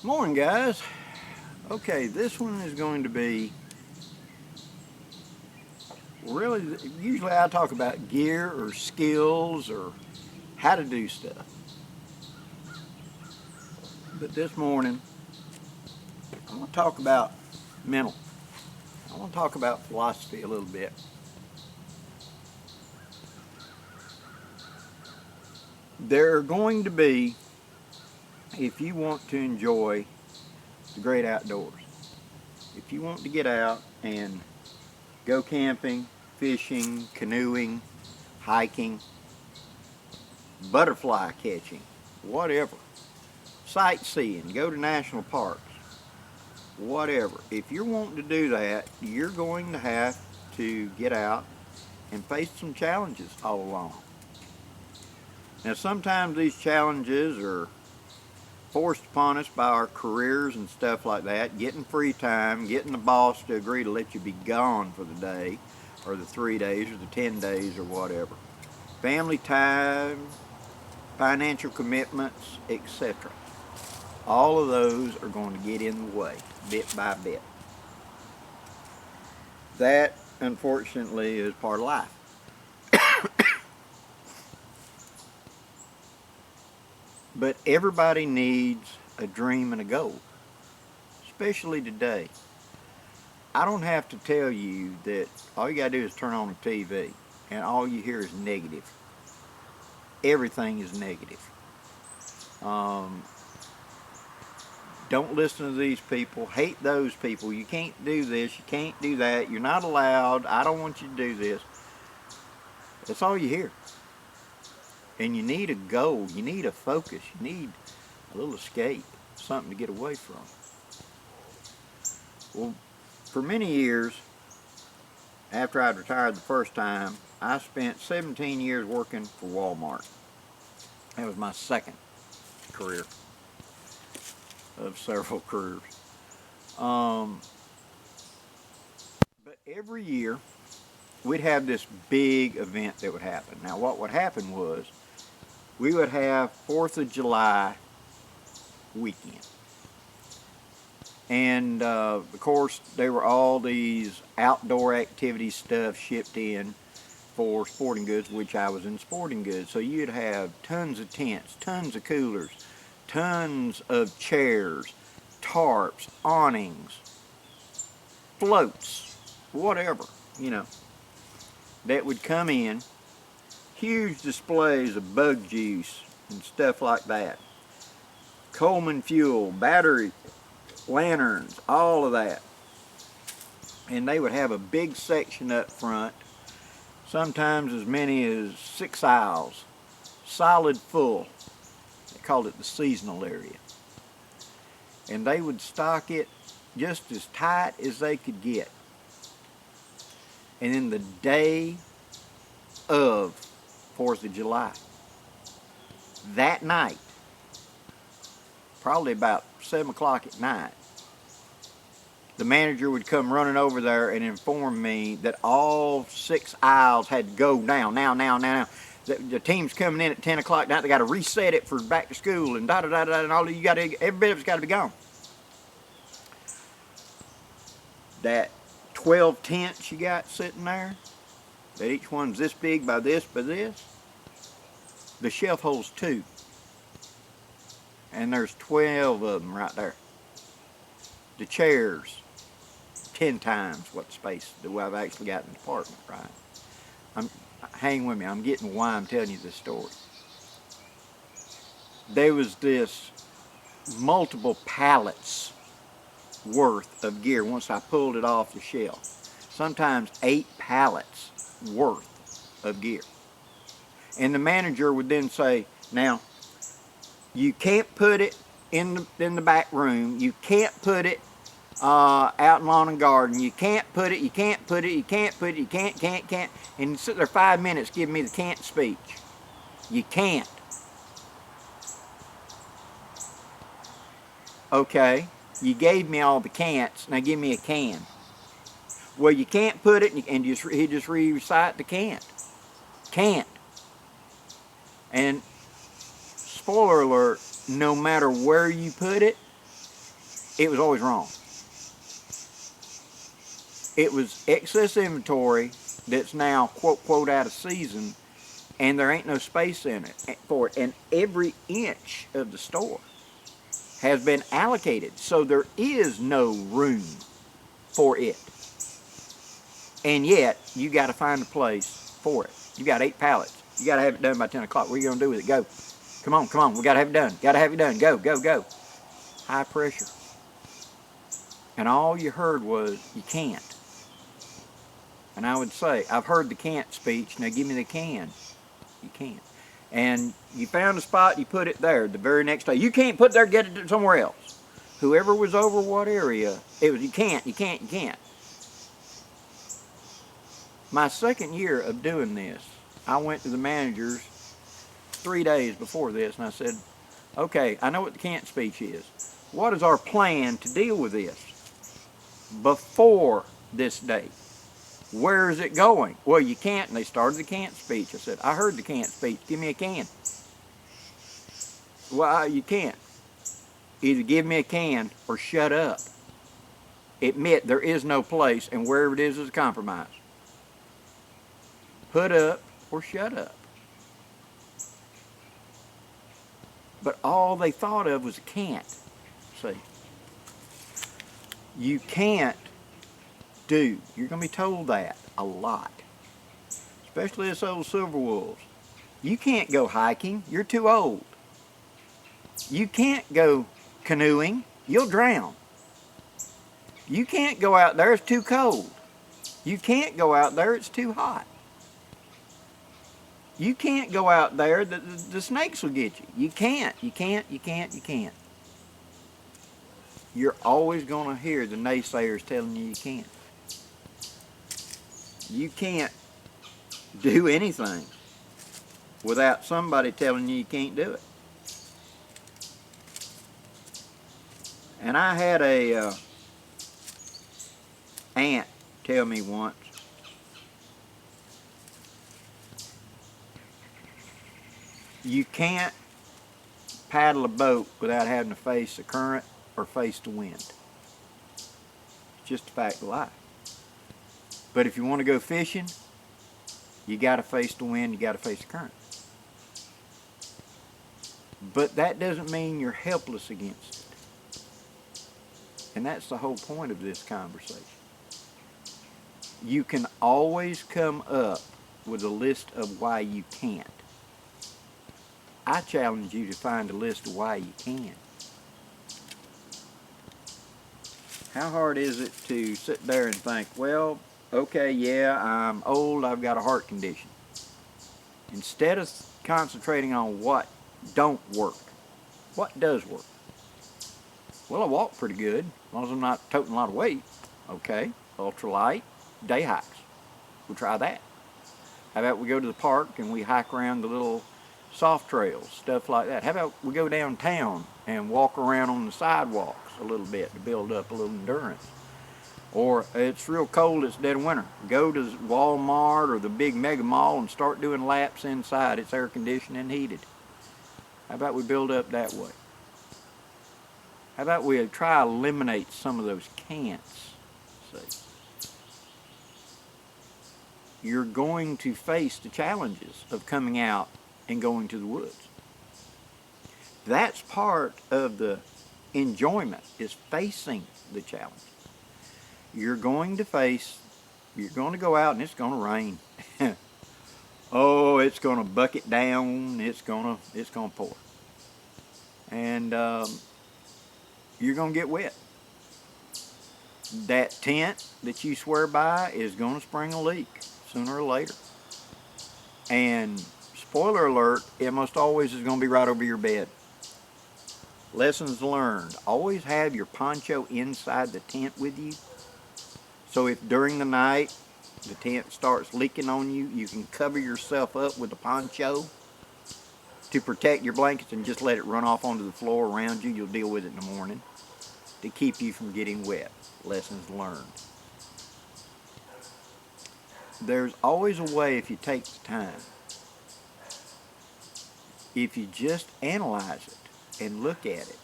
Morning, guys. Okay, this one is going to be really, usually I talk about gear or skills or how to do stuff. But this morning, I want to talk about mental. I want to talk about philosophy a little bit. There are going to be, if you want to enjoy the great outdoors, if you want to get out and go camping, fishing, canoeing, hiking, butterfly catching, whatever, sightseeing, go to national parks, whatever. If you're wanting to do that, you're going to have to get out and face some challenges all along. Now, sometimes these challenges are forced upon us by our careers and stuff like that, getting free time, getting the boss to agree to let you be gone for the day, or the 3 days, or the 10 days, or whatever. Family time, financial commitments, etc. All of those are going to get in the way, bit by bit. That, unfortunately, is part of life. But everybody needs a dream and a goal, especially today. I don't have to tell you that all you got to do is turn on the TV and all you hear is negative. Everything is negative. Don't listen to these people. Hate those people. You can't do this. You can't do that. You're not allowed. I don't want you to do this. That's all you hear. And you need a goal. You need a focus. You need a little escape. Something to get away from. Well, for many years, after I'd retired the first time, I spent 17 years working for Walmart. That was my second career of several careers. But every year, we'd have this big event that would happen. Now, what would happen was, we would have 4th of July weekend. And, of course, there were all these outdoor activity stuff shipped in for sporting goods, which I was in sporting goods. So you'd have tons of tents, tons of coolers, tons of chairs, tarps, awnings, floats, whatever, that would come in. Huge displays of bug juice and stuff like that. Coleman fuel, battery, lanterns, all of that. And they would have a big section up front, sometimes as many as 6 aisles, solid full. They called it the seasonal area. And they would stock it just as tight as they could get. And then the day of 4th of July, that night, probably about 7 o'clock at night, the manager would come running over there and inform me that all 6 aisles had to go now. The team's coming in at 10 o'clock now. They got to reset it for back to school and and all. Every bit of it's got to be gone. That 12 tents you got sitting there, that each one's this big by this by this, the shelf holds 2. And there's 12 of them right there. The chairs, 10 times what space do I've actually got in the apartment, right? Hang with me, I'm getting why I'm telling you this story. There was this multiple pallets worth of gear once I pulled it off the shelf. Sometimes 8 pallets worth of gear. And the manager would then say, now, you can't put it in the back room. You can't put it out in lawn and garden. You can't put it, you can't, can't. And you sit there 5 minutes giving me the can't speech. You can't. Okay, you gave me all the can'ts, now give me a can. Well, you can't put it, and he just recite the can't. Can't. And spoiler alert, no matter where you put it, it was always wrong. It was excess inventory that's now, quote, quote, out of season, and there ain't no space in it for it. And every inch of the store has been allocated, so there is no room for it. And yet, you got to find a place for it. You got 8 pallets. You got to have it done by 10 o'clock. What are you going to do with it? Go. Come on. We got to have it done. Got to have it done. Go. High pressure. And all you heard was, you can't. And I would say, I've heard the can't speech. Now give me the can. You can't. And you found a spot, you put it there the very next day. You can't put it there, get it somewhere else. Whoever was over what area, it was, you can't. My second year of doing this, I went to the managers 3 days before this, and I said, okay, I know what the can't speech is. What is our plan to deal with this before this date? Where is it going? Well, you can't, and they started the can't speech. I said, I heard the can't speech. Give me a can. Well, you can't. Either give me a can or shut up. Admit there is no place, and wherever it is a compromise. Put up or shut up. But all they thought of was a can't. See, you can't do. You're going to be told that a lot. Especially us old silver wolves. You can't go hiking. You're too old. You can't go canoeing. You'll drown. You can't go out there. It's too cold. You can't go out there. It's too hot. You can't go out there. The snakes will get you. You can't. You're always going to hear the naysayers telling you can't. You can't do anything without somebody telling you can't do it. And I had a aunt tell me once, you can't paddle a boat without having to face the current or face the wind. It's just a fact of life. But if you want to go fishing, you got to face the wind, you got to face the current. But that doesn't mean you're helpless against it. And that's the whole point of this conversation. You can always come up with a list of why you can't. I challenge you to find a list of why you can. How hard is it to sit there and think, well, okay, yeah, I'm old, I've got a heart condition. Instead of concentrating on what don't work, what does work? Well, I walk pretty good, as long as I'm not toting a lot of weight. Okay, ultralight, day hikes. We'll try that. How about we go to the park and we hike around the little soft trails, stuff like that. How about we go downtown and walk around on the sidewalks a little bit to build up a little endurance? Or it's real cold, it's dead of winter. Go to Walmart or the big mega mall and start doing laps inside. It's air conditioned and heated. How about we build up that way? How about we try to eliminate some of those can'ts? See, you're going to face the challenges of coming out and going to the woods. That's part of the enjoyment, is facing the challenge. You're going to go out and it's going to rain. Oh, it's going to bucket down, it's going to pour. And you're going to get wet. That tent that you swear by is going to spring a leak sooner or later. And spoiler alert, it most always is going to be right over your bed. Lessons learned. Always have your poncho inside the tent with you. So if during the night the tent starts leaking on you, you can cover yourself up with the poncho to protect your blankets and just let it run off onto the floor around you. You'll deal with it in the morning to keep you from getting wet. Lessons learned. There's always a way if you take the time. If you just analyze it and look at it,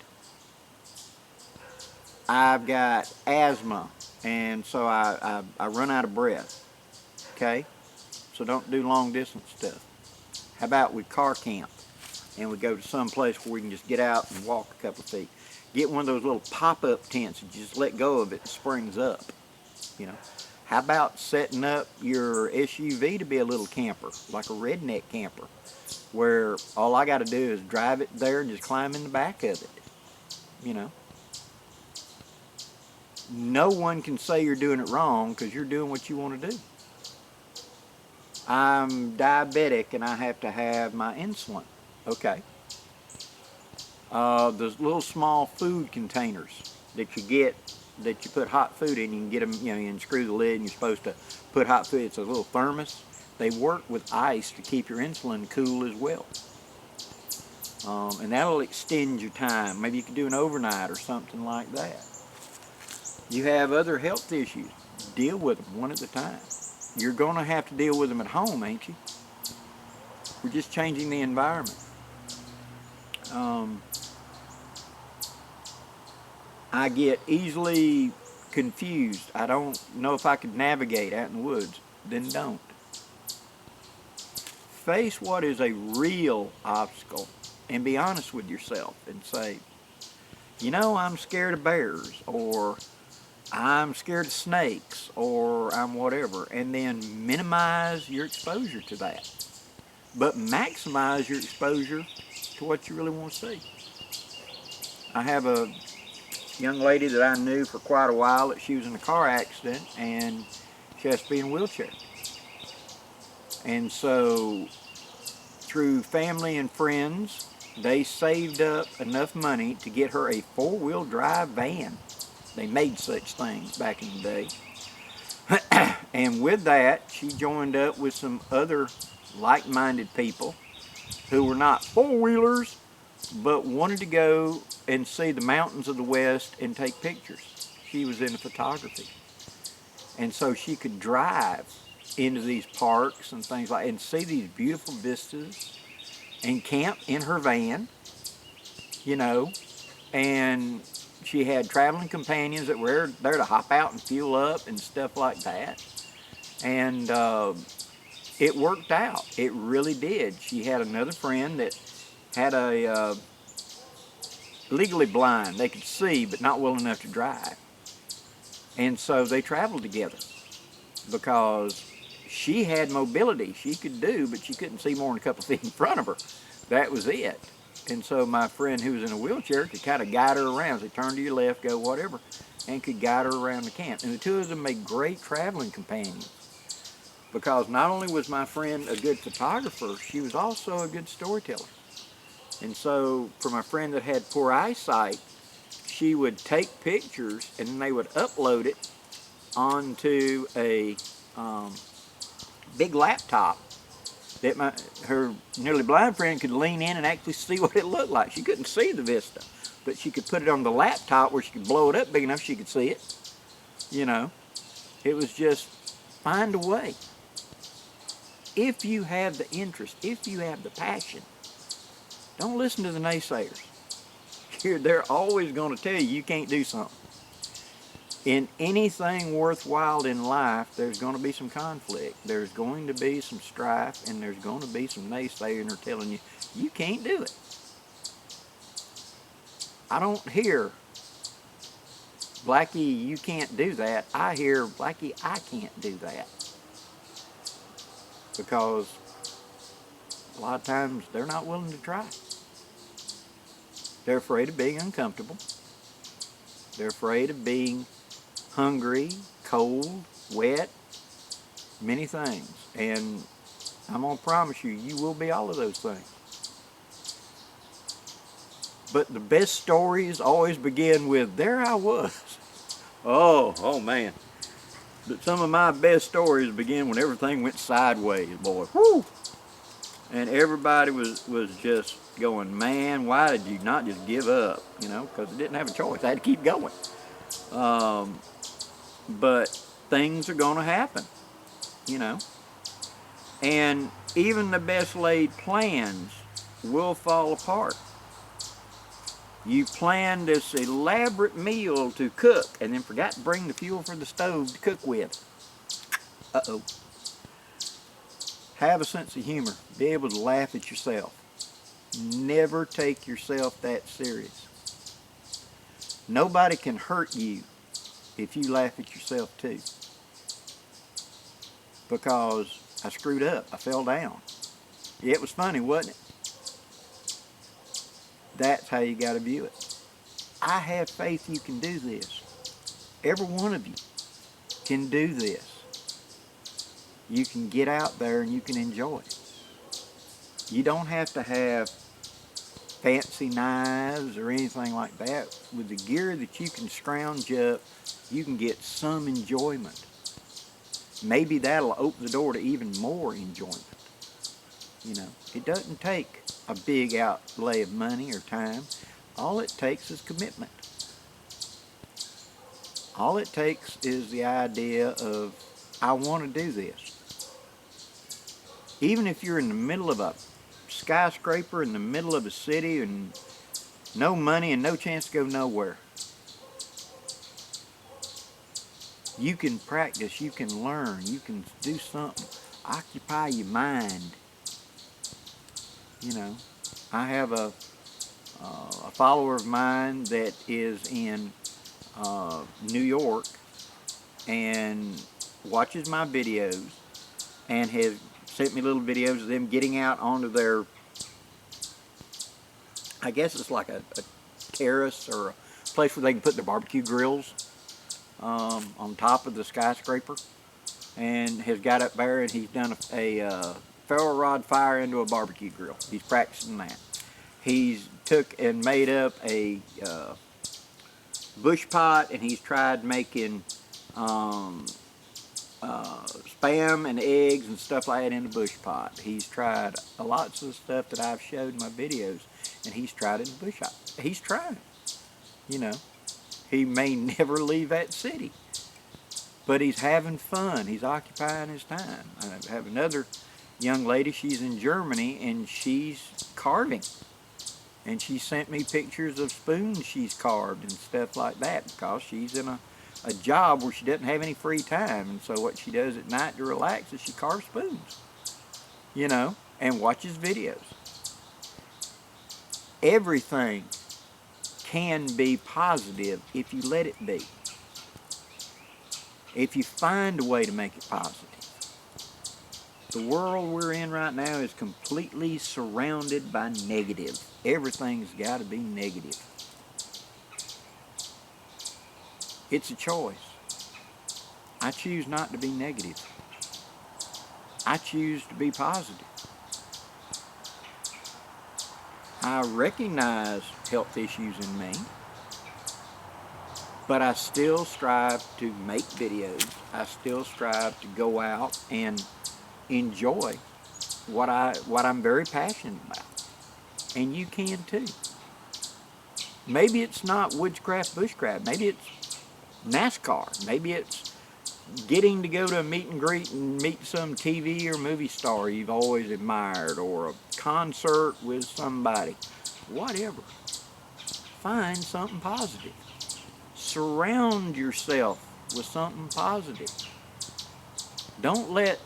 I've got asthma, and so I run out of breath. Okay? So don't do long distance stuff. How about we car camp and we go to some place where we can just get out and walk a couple of feet. Get one of those little pop-up tents and just let go of it, it springs up. You know. How about setting up your SUV to be a little camper, like a redneck camper, where all I got to do is drive it there and just climb in the back of it. You know. No one can say you're doing it wrong because you're doing what you want to do. I'm diabetic and I have to have my insulin. Okay. Those little small food containers that you get, that you put hot food in, you can get them, you know, you can screw the lid and you're supposed to put hot food. It's a little thermos. They work with ice to keep your insulin cool as well. And that'll extend your time. Maybe you could do an overnight or something like that. You have other health issues. Deal with them one at a time. You're going to have to deal with them at home, ain't you? We're just changing the environment. I get easily confused. I don't know if I could navigate out in the woods. Then don't. Face what is a real obstacle and be honest with yourself and say, you know, I'm scared of bears, or I'm scared of snakes, or I'm whatever, and then minimize your exposure to that. But maximize your exposure to what you really want to see. I have a young lady that I knew for quite a while that she was in a car accident and she has to be in a wheelchair. And so through family and friends, they saved up enough money to get her a four-wheel drive van. They made such things back in the day. And with that, she joined up with some other like-minded people who were not four-wheelers, but wanted to go and see the mountains of the West and take pictures. She was into photography. And so she could drive into these parks and things like, and see these beautiful vistas and camp in her van, you know, and she had traveling companions that were there to hop out and fuel up and stuff like that. And it worked out. It really did. She had another friend that had a legally blind. They could see, but not well enough to drive. And so they traveled together because she had mobility. She could do, but she couldn't see more than a couple feet in front of her. That was it. And so my friend who was in a wheelchair could kind of guide her around. Say, turn to your left, go whatever, and could guide her around the camp. And the two of them made great traveling companions because not only was my friend a good photographer, she was also a good storyteller. And so for my friend that had poor eyesight, she would take pictures and then they would upload it onto a big laptop that her nearly blind friend could lean in and actually see what it looked like. She couldn't see the vista, but she could put it on the laptop where she could blow it up big enough she could see it. You know, it was just find a way. If you have the interest, if you have the passion, don't listen to the naysayers. They're always going to tell you can't do something. In anything worthwhile in life, there's going to be some conflict. There's going to be some strife, and there's going to be some naysayers that are telling you, you can't do it. I don't hear, Blackie, you can't do that. I hear, Blackie, I can't do that. Because a lot of times they're not willing to try. They're afraid of being uncomfortable. They're afraid of being hungry, cold, wet, many things. And I'm going to promise you, you will be all of those things. But the best stories always begin with, there I was. Oh man. But some of my best stories begin when everything went sideways, boy. Whoo! And everybody was just going, man, why did you not just give up? You know, because I didn't have a choice. I had to keep going. But things are going to happen, you know. And even the best laid plans will fall apart. You planned this elaborate meal to cook and then forgot to bring the fuel for the stove to cook with. Uh-oh. Have a sense of humor. Be able to laugh at yourself. Never take yourself that serious. Nobody can hurt you if you laugh at yourself too. Because I screwed up. I fell down. Yeah, it was funny, wasn't it? That's how you got to view it. I have faith you can do this. Every one of you can do this. You can get out there and you can enjoy it. You don't have to have fancy knives or anything like that. With the gear that you can scrounge up, you can get some enjoyment. Maybe that'll open the door to even more enjoyment. You know, it doesn't take a big outlay of money or time. All it takes is commitment. All it takes is the idea of, I want to do this. Even if you're in the middle of a skyscraper in the middle of a city and no money and no chance to go nowhere, you can practice, you can learn, you can do something. Occupy your mind. You know, I have a follower of mine that is in New York and watches my videos and has sent me little videos of them getting out onto their, I guess it's like a terrace or a place where they can put their barbecue grills on top of the skyscraper, and has got up there and he's done a ferro rod fire into a barbecue grill. He's practicing that. He's took and made up a bush pot, and he's tried making spam and eggs and stuff like that in the bush pot. He's tried lots of stuff that I've showed in my videos, and he's tried it in the bush pot. He's trying. You know, he may never leave that city, but he's having fun. He's occupying his time. I have another young lady, she's in Germany, and she's carving. And she sent me pictures of spoons she's carved and stuff like that, because she's in a job where she doesn't have any free time. And so what she does at night to relax is she carves spoons, you know, and watches videos. Everything can be positive if you let it be. If you find a way to make it positive. The world we're in right now is completely surrounded by negative. Everything's got to be negative. It's a choice. I choose not to be negative. I choose to be positive. I recognize health issues in me, but I still strive to make videos. I still strive to go out and enjoy what I'm very passionate about. And you can too. Maybe it's not woodscraft, bushcraft. Maybe it's NASCAR. Maybe it's getting to go to a meet and greet and meet some TV or movie star you've always admired, or a concert with somebody. Whatever. Find something positive. Surround yourself with something positive. Don't let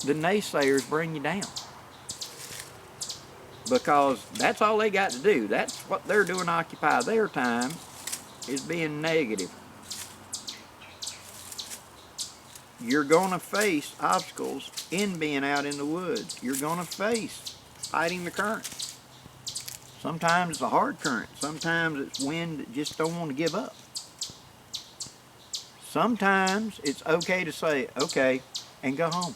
the naysayers bring you down, because that's all they got to do. That's what they're doing to occupy their time, is being negative. You're going to face obstacles in being out in the woods. You're going to face fighting the current. Sometimes it's a hard current. Sometimes it's wind that just don't want to give up. Sometimes it's okay to say, okay, and go home.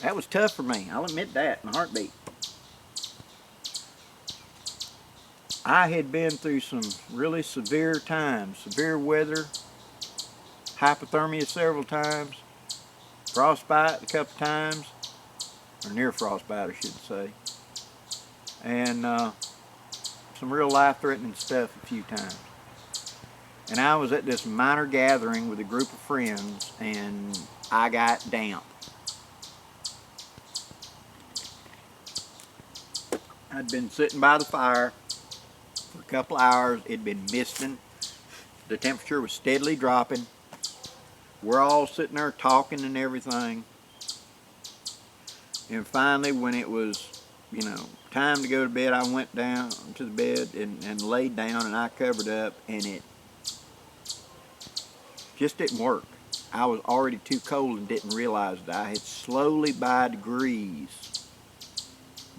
That was tough for me. I'll admit that in a heartbeat. I had been through some really severe times, severe weather, hypothermia several times, frostbite a couple times, or near frostbite I should say, and some real life-threatening stuff a few times. And I was at this minor gathering with a group of friends, and I got damp. I'd been sitting by the fire, couple of hours. It'd been misting. The temperature was steadily dropping. We're all sitting there talking and everything. And finally, when it was, time to go to bed, I went down to the bed and laid down, and I covered up, and it just didn't work. I was already too cold and didn't realize that I had slowly, by degrees,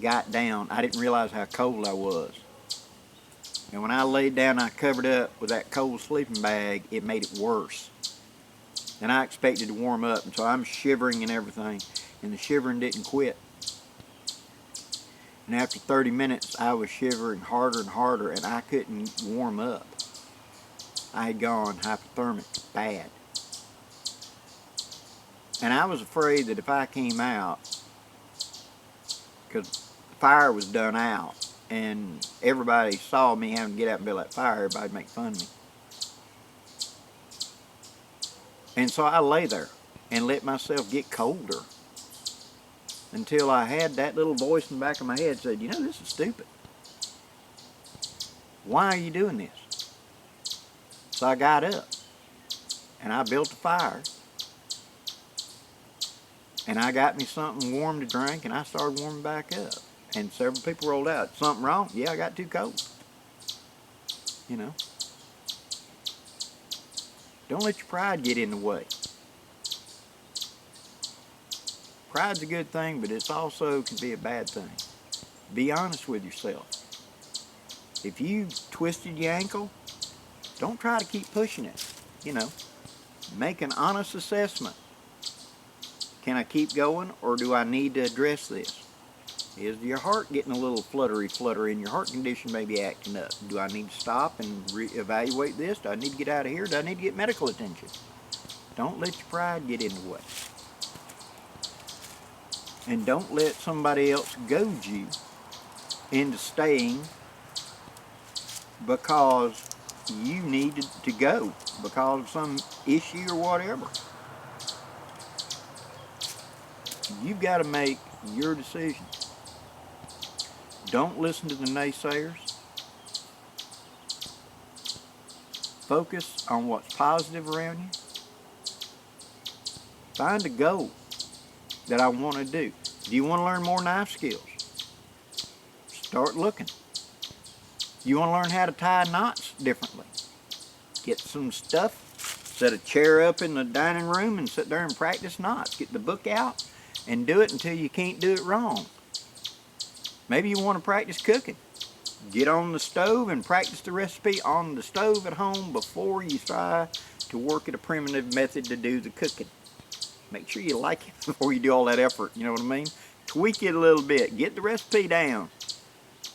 got down. I didn't realize how cold I was. And when I laid down, I covered up with that cold sleeping bag, it made it worse. And I expected to warm up, and so I'm shivering and everything, and the shivering didn't quit. And after 30 minutes, I was shivering harder and harder, and I couldn't warm up. I had gone hypothermic bad. And I was afraid that if I came out, because the fire was done out, and everybody saw me having to get out and build that fire, everybody would make fun of me. And so I lay there and let myself get colder until I had that little voice in the back of my head said, this is stupid. Why are you doing this? So I got up and I built a fire and I got me something warm to drink and I started warming back up. And several people rolled out. Something wrong? Yeah, I got too cold. Don't let your pride get in the way. Pride's a good thing, but it also can be a bad thing. Be honest with yourself. If you twisted your ankle, don't try to keep pushing it. Make an honest assessment. Can I keep going, or do I need to address this? Is your heart getting a little fluttery and your heart condition may be acting up? Do I need to stop and reevaluate this? Do I need to get out of here? Do I need to get medical attention? Don't let your pride get in the way. And don't let somebody else goad you into staying because you needed to go because of some issue or whatever. You've got to make your decision. Don't listen to the naysayers. Focus on what's positive around you. Find a goal that I want to do. Do you want to learn more knife skills? Start looking. You want to learn how to tie knots differently? Get some stuff, set a chair up in the dining room and sit there and practice knots. Get the book out and do it until you can't do it wrong. Maybe you want to practice cooking. Get on the stove and practice the recipe on the stove at home before you try to work at a primitive method to do the cooking. Make sure you like it before you do all that effort, you know what I mean? Tweak it a little bit. Get the recipe down.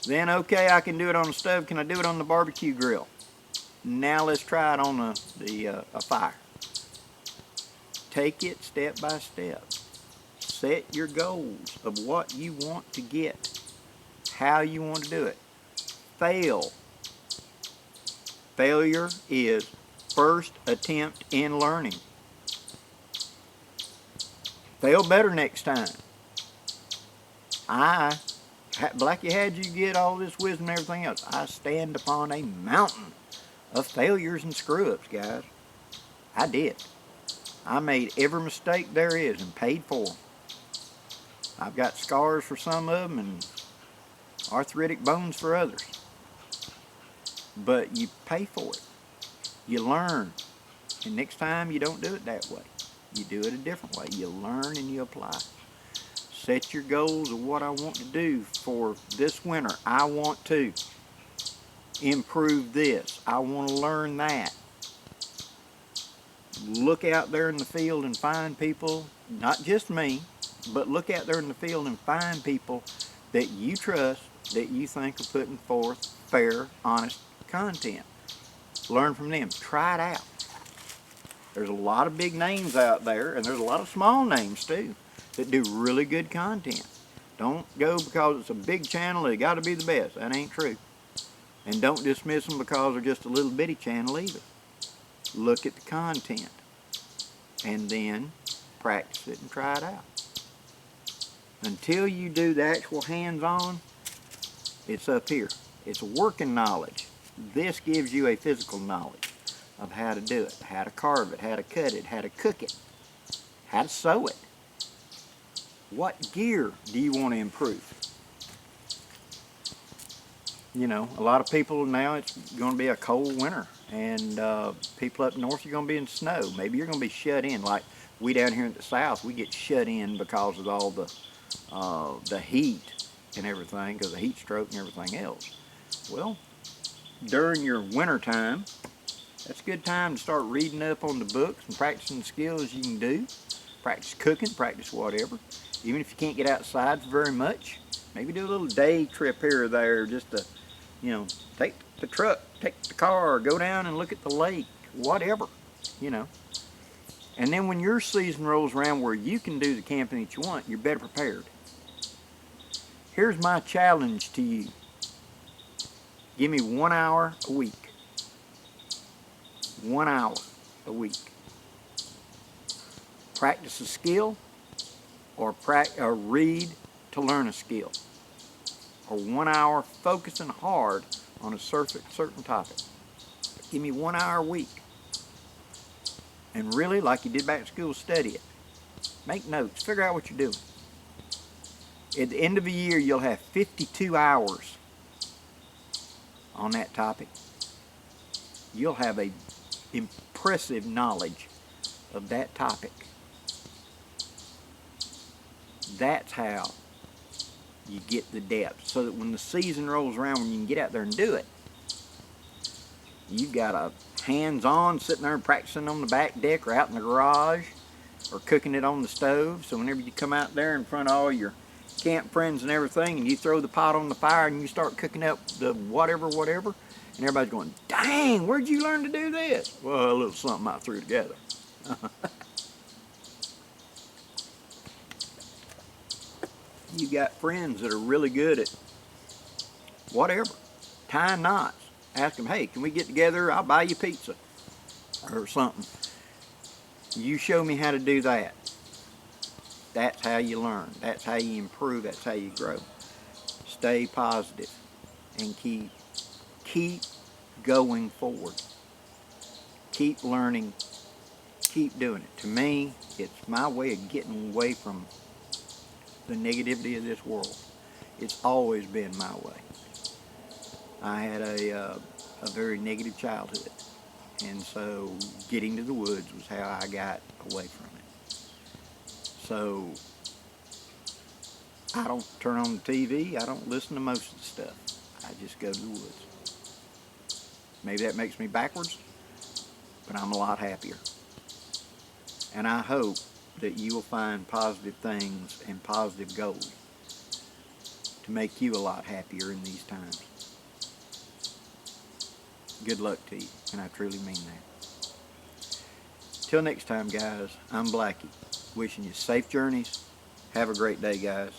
Then, okay, I can do it on the stove. Can I do it on the barbecue grill? Now let's try it on a fire. Take it step by step. Set your goals of what you want to get, how you want to do it. Fail. Failure is first attempt in learning. Fail better next time. Blackie, how'd you get all this wisdom and everything else? I stand upon a mountain of failures and screw-ups, guys. I did. I made every mistake there is and paid for them. I've got scars for some of them and arthritic bones for others. But you pay for it. You learn. And next time you don't do it that way. You do it a different way. You learn and you apply. Set your goals of what I want to do for this winter. I want to improve this. I want to learn that. Look out there in the field and find people, not just me, but look out there in the field and find people that you trust, that you think are putting forth fair, honest content. Learn from them. Try it out. There's a lot of big names out there, and there's a lot of small names too that do really good content. Don't go because it's a big channel, they got to be the best. That ain't true. And don't dismiss them because they're just a little bitty channel either. Look at the content and then practice it and try it out. Until you do the actual hands-on, it's up here. It's working knowledge. This gives you a physical knowledge of how to do it, how to carve it, how to cut it, how to cook it, how to sew it. What gear do you want to improve? You know, a lot of people now, it's going to be a cold winter, and people up north are going to be in snow. Maybe you're going to be shut in. Like we down here in the south, we get shut in because of all the heat and everything, because of heat stroke and everything else. Well, during your winter time, that's a good time to start reading up on the books and practicing the skills you can do. Practice cooking, practice whatever. Even if you can't get outside very much, maybe do a little day trip here or there, just to, you know, take the truck, take the car, go down and look at the lake, whatever, you know. And then when your season rolls around where you can do the camping that you want, you're better prepared. Here's my challenge to you. Give me 1 hour a week. 1 hour a week. Practice a skill, or read to learn a skill, or 1 hour focusing hard on a certain topic. Give me 1 hour a week. And really, like you did back at school, study it. Make notes. Figure out what you're doing. At the end of the year, you'll have 52 hours on that topic. You'll have a impressive knowledge of that topic. That's how you get the depth, so that when the season rolls around, when you can get out there and do it, you've got a hands-on sitting there and practicing on the back deck or out in the garage or cooking it on the stove. So whenever you come out there in front of all your camp friends and everything, and you throw the pot on the fire and you start cooking up the whatever, and everybody's going, dang, where'd you learn to do this? Well, a little something I threw together. You got friends that are really good at whatever, tying knots. Ask them, hey, can we get together? I'll buy you pizza or something. You show me how to do that. That's how you learn. That's how you improve. That's how you grow. Stay positive and keep going forward. Keep learning. Keep doing it. To me, it's my way of getting away from the negativity of this world. It's always been my way. I had a very negative childhood, and so getting to the woods was how I got away from it. So I don't turn on the TV. I don't listen to most of the stuff. I just go to the woods. Maybe that makes me backwards, but I'm a lot happier. And I hope that you will find positive things and positive goals to make you a lot happier in these times. Good luck to you, and I truly mean that. Till next time, guys, I'm Blackie, wishing you safe journeys. Have a great day, guys.